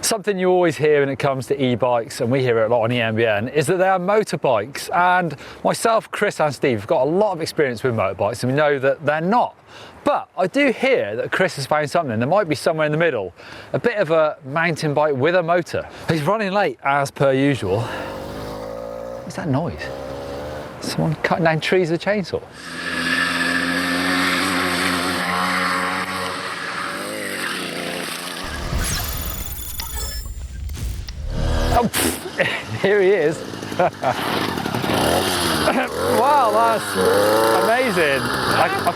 Something you always hear when it comes to e-bikes, and we hear it a lot on EMBN, is that they are motorbikes. And myself, Chris and Steve have got a lot of experience with motorbikes, and we know that they're not. But I do hear that Chris has found something. There might be somewhere in the middle, a bit of a mountain bike with a motor. He's running late as per usual. What's that noise? Someone cutting down trees with a chainsaw. Oh, here he is. Wow, that's amazing. I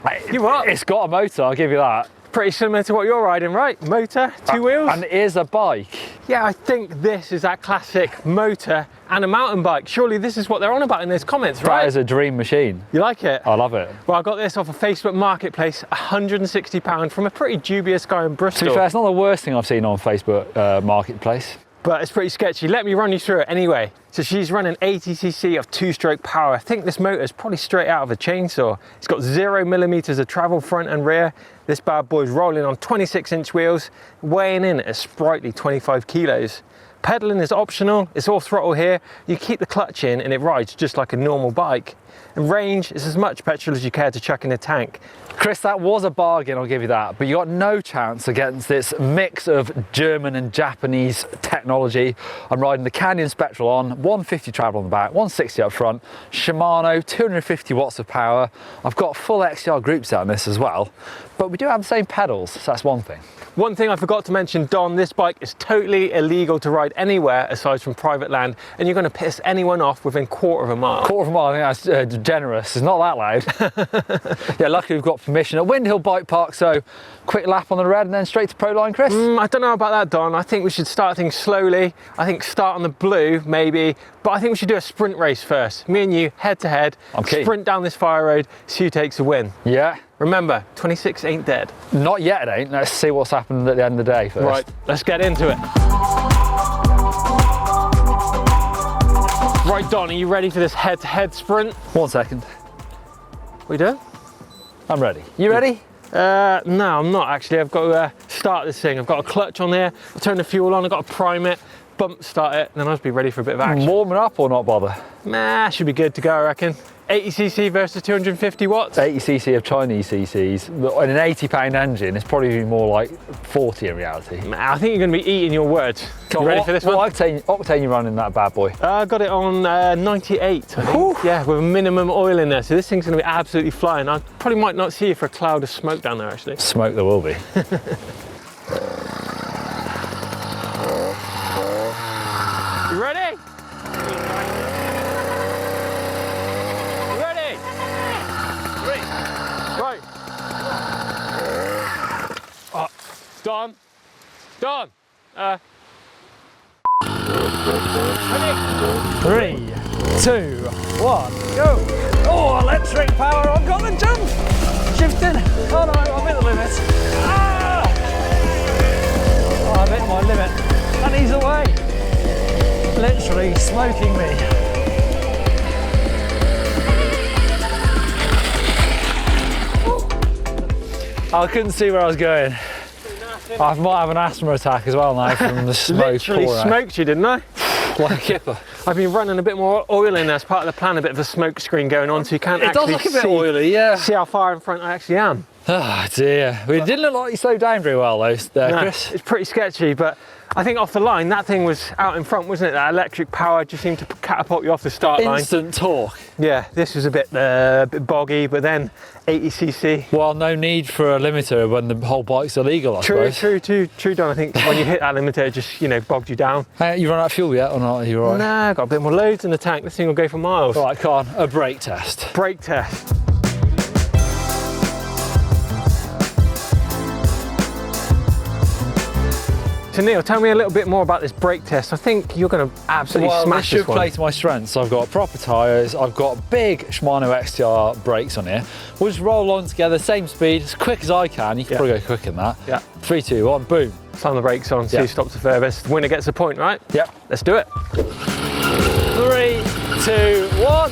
can't. You what? It's got a motor, I'll give you that. Pretty similar to what you're riding, right? Motor, two wheels. And it is a bike. Yeah, I think this is that classic motor and a mountain bike. Surely this is what they're on about in those comments, right? That is a dream machine. You like it? I love it. Well, I got this off a Facebook Marketplace, £160 from a pretty dubious guy in Bristol. To be fair, it's not the worst thing I've seen on Facebook Marketplace. But it's pretty sketchy. Let me run you through it anyway. So she's running 80cc of 2-stroke power. I think this motor is probably straight out of a chainsaw. It's got 0mm of travel front and rear. This bad boy's rolling on 26-inch wheels, weighing in at a sprightly 25 kilos. Pedaling is optional, it's all throttle here. You keep the clutch in and it rides just like a normal bike. And range is as much petrol as you care to chuck in the tank. Chris, that was a bargain, I'll give you that, but you got no chance against this mix of German and Japanese technology. I'm riding the Canyon Petrol on, 150 travel on the back, 160 up front, Shimano, 250 watts of power. I've got full XCR groups out on this as well, but we do have the same pedals, so that's one thing. One thing I forgot to mention, Don, this bike is totally illegal to ride anywhere aside from private land, and you're going to piss anyone off within quarter of a mile. Quarter of a mile, I think that's generous. It's not that loud. Yeah, luckily we've got permission at Windhill Bike Park, so quick lap on the red and then straight to Pro Line, Chris? I don't know about that, Don. I think we should start things slowly. I think start on the blue, maybe, but I think we should do a sprint race first. Me and you, head to head, sprint down this fire road, see who takes the win. Yeah. Remember, 26 ain't dead. Not yet, it ain't. Let's see what's happened at the end of the day first. Right, let's get into it. Right, Don, are you ready for this head-to-head sprint? 1 second. We doing? I'm ready. You ready? No, I'm not actually. I've got to start this thing. I've got a clutch on there. I'll turn the fuel on. I've got to prime it, bump start it, and then I'll just be ready for a bit of action. Warming up or not bother? Nah, should be good to go, I reckon. 80cc versus 250 watts? 80cc of Chinese cc's. In an £80 engine, it's probably more like 40 in reality. I think you're going to be eating your words. You ready for this one? What octane you running that bad boy? I got it on 98, I think. Yeah, with a minimum oil in there. So this thing's going to be absolutely flying. I probably might not see you for a cloud of smoke down there, actually. Smoke there will be. You ready? Right. Oh, Don. 3, 2, 1, go! Oh, electric power! I've got the jump! Shifting! Oh no, I'm at the limit! Ah! Oh, I've hit my limit, and he's away! Literally smoking me. I couldn't see where I was going. I might have an asthma attack as well now from the smoke. Literally smoked you, didn't I? Like a kipper. I've been running a bit more oil in there as part of the plan, a bit of a smoke screen going on, so you can't actually look a bit oily, yeah. See how far in front I actually am. Oh dear. It didn't look like you slowed down very well though, Chris. It's pretty sketchy, but I think off the line, that thing was out in front, wasn't it? That electric power just seemed to catapult you off the start line. Instant torque. Yeah, this was a bit boggy, but then 80cc. Well, no need for a limiter when the whole bike's illegal, I suppose. True, Don. I think when you hit that limiter, it just, bogged you down. You run out of fuel yet or not? Are you all right? Nah, got a bit more loads in the tank. This thing will go for miles. Right, come on, a brake test. Brake test. So Neil, tell me a little bit more about this brake test. I think you're going to absolutely smash this one. Well, this should play to my strengths. So I've got proper tyres, I've got big Shimano XTR brakes on here. We'll just roll along together, same speed, as quick as I can. You can probably go quicker than that. Yeah. 3, 2, 1, boom. Slam the brakes on, see who stops the furthest. The winner gets a point, right? Yep. Let's do it. 3, 2, 1.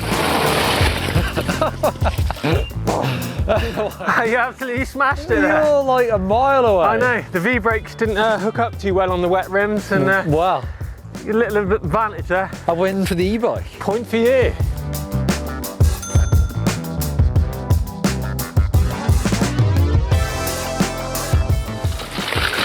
You absolutely smashed it there. You're like a mile away. I know, the V-brakes didn't hook up too well on the wet rims, and Wow. a little advantage there. I went for the e-bike. Point for you.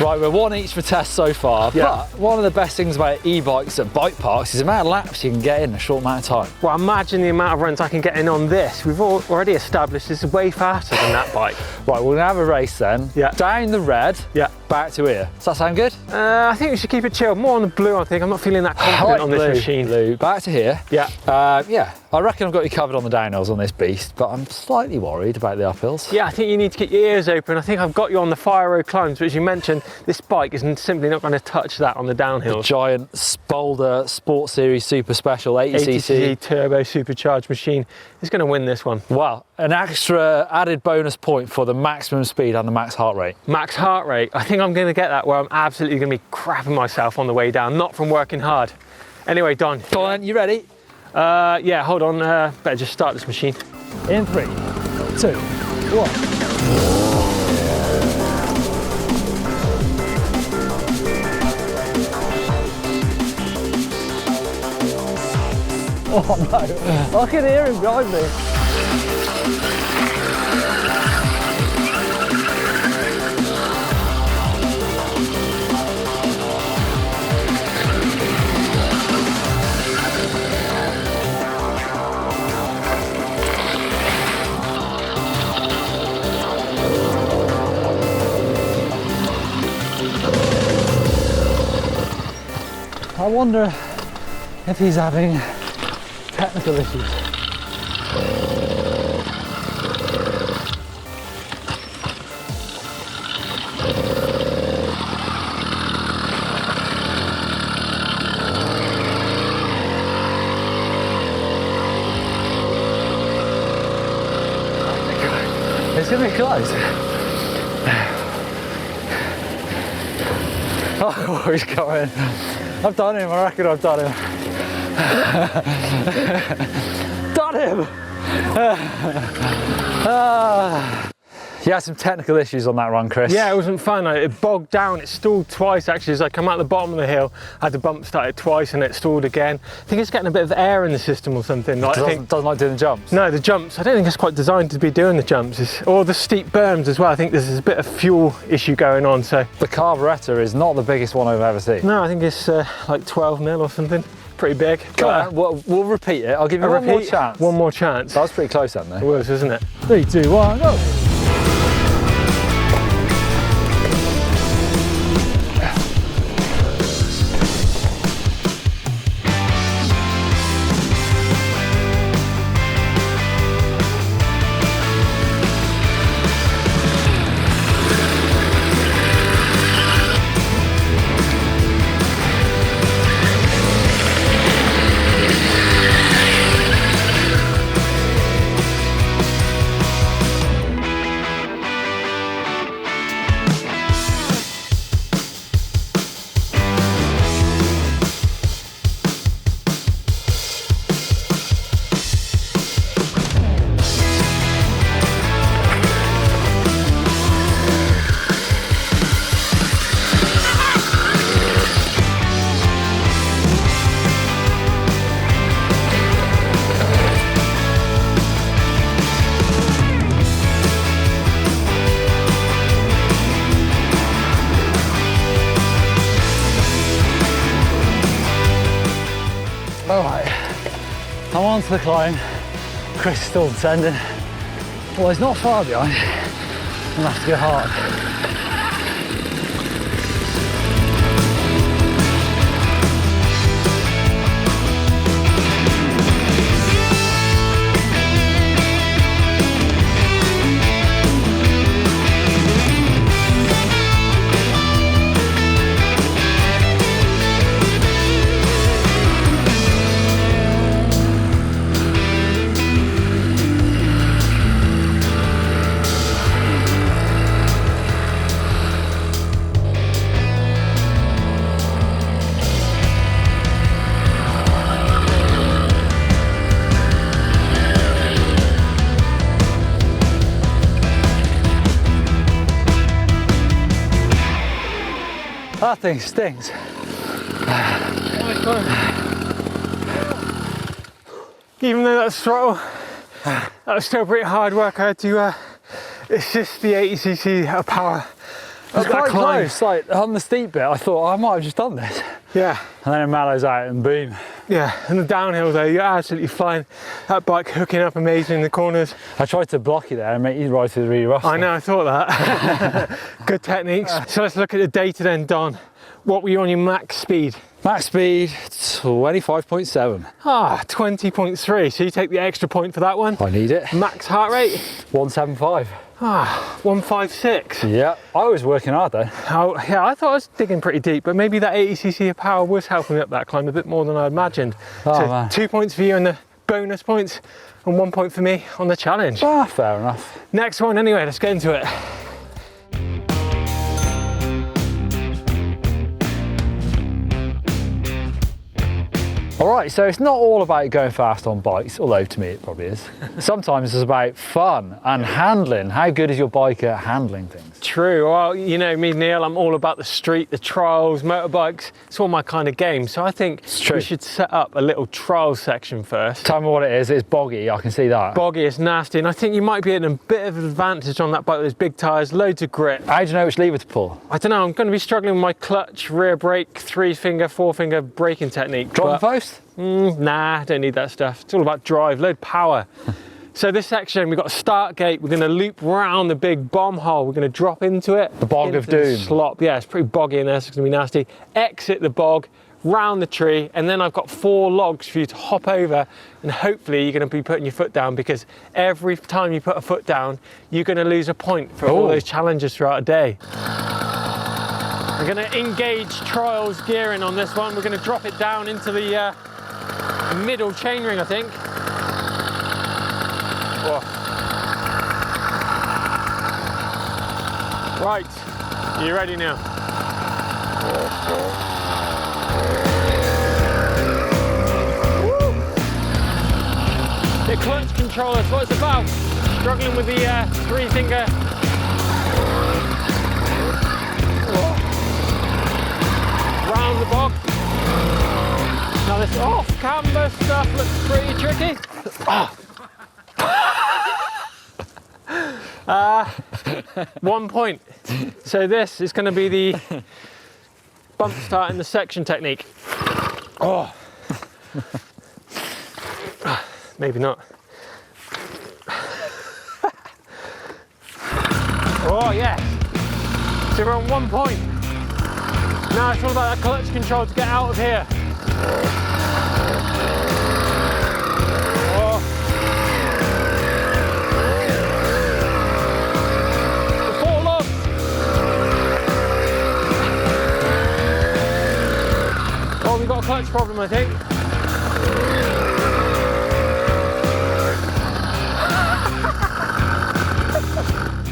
Right, we're one each for tests so far, Yeah. but one of the best things about e-bikes at bike parks is the amount of laps you can get in a short amount of time. Well, imagine the amount of runs I can get in on this. We've already established this is way faster than that bike. Right, we're gonna have a race then. Yeah. Down the red, Yeah. back to here. Does that sound good? I think we should keep it chill. More on the blue, I think. I'm not feeling that confident on this blue, machine. blue. Back to here. Yeah. Yeah, I reckon I've got you covered on the downhills on this beast, but I'm slightly worried about the uphills. Yeah, I think you need to keep your ears open. I think I've got you on the fire road climbs, but as you mentioned, this bike is simply not going to touch that on the downhills. Giant Spolder Sport Series Super Special 80cc. turbo supercharged machine is going to win this one. Wow, an extra added bonus point for the maximum speed and the max heart rate. Max heart rate. I think I'm going to get that where I'm absolutely going to be crapping myself on the way down, not from working hard. Anyway, Don. Go on, you ready? Yeah, hold on. Better just start this machine. In 3, 2, 1. Oh no, I can hear him behind me. I wonder if he's having technical issues. It's gonna be close. Oh, he's coming. I've done him, I reckon I've done him. Done him! You had some technical issues on that run, Chris. Yeah, it wasn't fun. It bogged down. It stalled twice actually as I come out the bottom of the hill. I had the bump started twice and it stalled again. I think it's getting a bit of air in the system or something. Like, Doesn't like doing the jumps? No, the jumps. I don't think it's quite designed to be doing the jumps. Or the steep berms as well. I think there's a bit of fuel issue going on. So the carburettor is not the biggest one I've ever seen. No, I think it's like 12 mil or something. Pretty big. Go on, we'll repeat it. I'll give you one more chance. One more chance. That was pretty close then, though. It was, wasn't it? 3, 2, 1, go! Alright, I'm on to the climb. Chris is still descending. Well, he's not far behind. I'm gonna have to go hard. That thing stinks. Nice one. Even though that's throttle, that was still pretty hard work. I had to, it's just the 80cc of power. That's quite close. Like on the steep bit, I thought I might have just done this. Yeah. And then it mellows out and boom. Yeah, and the downhill though, you're absolutely fine. That bike hooking up amazing in the corners. I tried to block you there and make you ride through the really rough stuff. I know, I thought that. Good techniques. So let's look at the data then, Don. What were you on your max speed? Max speed, 25.7. Ah, 20.3. So you take the extra point for that one. I need it. Max heart rate? 175. Ah, 156. Yeah, I was working hard though. Oh, yeah, I thought I was digging pretty deep, but maybe that 80cc of power was helping me up that climb a bit more than I imagined. Oh, so man. 2 points for you on the bonus points and 1 point for me on the challenge. Ah, fair enough. Next one anyway, let's get into it. All right, so it's not all about going fast on bikes, although to me it probably is. Sometimes it's about fun and handling. How good is your bike at handling things? True. Well, you know me, Neil, I'm all about the street, the trials, motorbikes. It's all my kind of game. So I think we should set up a little trial section first. Tell me what it is. It's boggy, I can see that. Boggy, it's nasty, and I think you might be at a bit of an advantage on that bike with those big tyres, loads of grip. How do you know which lever to pull? I don't know, I'm going to be struggling with my clutch, rear brake, 3-finger, 4-finger braking technique. Driving post? Nah, I don't need that stuff. It's all about drive, load power. So this section, we've got a start gate. We're going to loop round the big bomb hole. We're going to drop into it. The bog of doom. Slop. Yeah, it's pretty boggy in there, so it's going to be nasty. Exit the bog, round the tree, and then I've got 4 logs for you to hop over, and hopefully you're going to be putting your foot down, because every time you put a foot down, you're going to lose a point for all those challenges throughout a day. We're going to engage trials gearing on this one. We're going to drop it down into the middle chainring, I think. Whoa. Right, are you ready now? Woo. The clutch control, that's what it's about. Struggling with the 3-finger. Round the bog. Now this off-camber stuff looks pretty tricky. 1 point. So this is going to be the bump start in the section technique. Oh, maybe not. Oh yes. So we're on 1 point. Now it's all about that clutch control to get out of here. Oh. The 4 logs. Oh, we've got a clutch problem, I think.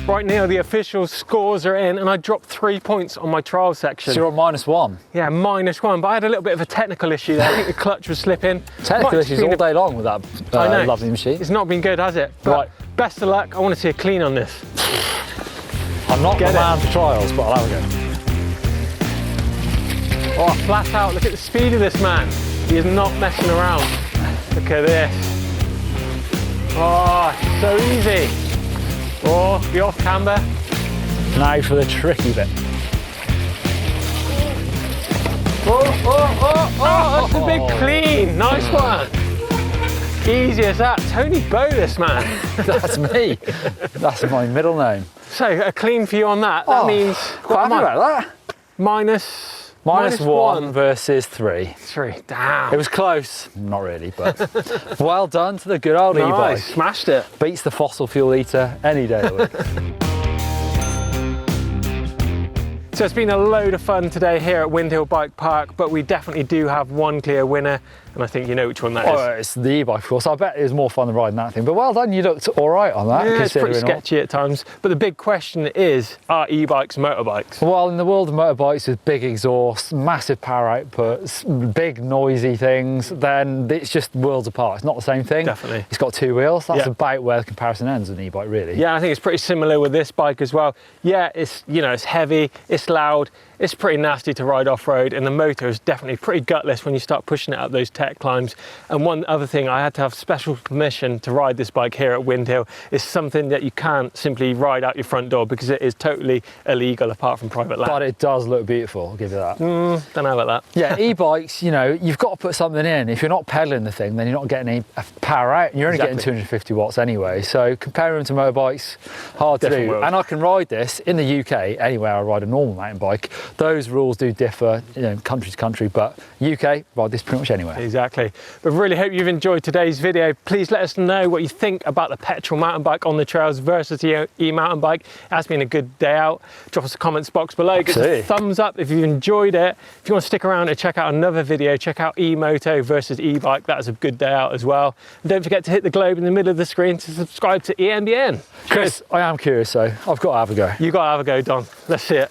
Right now, the official scores are in, and I dropped 3 points on my trial section. So you're on -1? Yeah, -1, but I had a little bit of a technical issue there. I think the clutch was slipping. Technical issues all day long with that lovely machine. It's not been good, has it? But right. Best of luck. I want to see a clean on this. I'm not the man for trials, but I'll have a go. Oh, flat out. Look at the speed of this man. He is not messing around. Look at this. Oh, so easy. Oh, the off camber. Now for the tricky bit. Oh, that's a big clean. Nice one. Easy as that. Tony Bow, this man. That's me. That's my middle name. So, a clean for you on that. That means... Quite happy about that. -1 versus 3. 3. Damn. It was close. Not really, but well done to the good old e-bike. Nice. Smashed it. Beats the fossil fuel eater any day of the week. So it's been a load of fun today here at Windhill Bike Park, but we definitely do have one clear winner, and I think you know which one that is. Oh, it's the e-bike, of course. I bet it was more fun than riding that thing, but well done, you looked all right on that. Yeah, it's pretty sketchy at times, but the big question is, are e-bikes motorbikes? Well, in the world of motorbikes with big exhausts, massive power outputs, big noisy things, then it's just worlds apart. It's not the same thing. Definitely. It's got 2 wheels. That's about where the comparison ends with an e-bike, really. Yeah, I think it's pretty similar with this bike as well. Yeah, it's, you know, it's heavy, it's loud, it's pretty nasty to ride off-road, and the motor is definitely pretty gutless when you start pushing it up those tech climbs. And one other thing, I had to have special permission to ride this bike here at Windhill. It's something that you can't simply ride out your front door because it is totally illegal apart from private land. But it does look beautiful, I'll give you that. Don't know about that. Yeah, e-bikes, you know, you've got to put something in. If you're not pedaling the thing, then you're not getting any power out, and you're only getting 250 watts anyway. So comparing them to motorbikes, hard to Different do. world. And I can ride this in the UK anywhere I ride a normal mountain bike. Those rules do differ, you know, country to country, but UK, ride this pretty much anywhere. Exactly. But really hope you've enjoyed today's video. Please let us know what you think about the petrol mountain bike on the trails versus the e-mountain bike. It has been a good day out. Drop us a comments box below. Give us a thumbs up if you've enjoyed it. If you want to stick around and check out another video, check out e-moto versus e-bike. That was a good day out as well. And don't forget to hit the globe in the middle of the screen to subscribe to EMBN. Chris, I am curious, so I've got to have a go. You got to have a go, Don. Let's see it.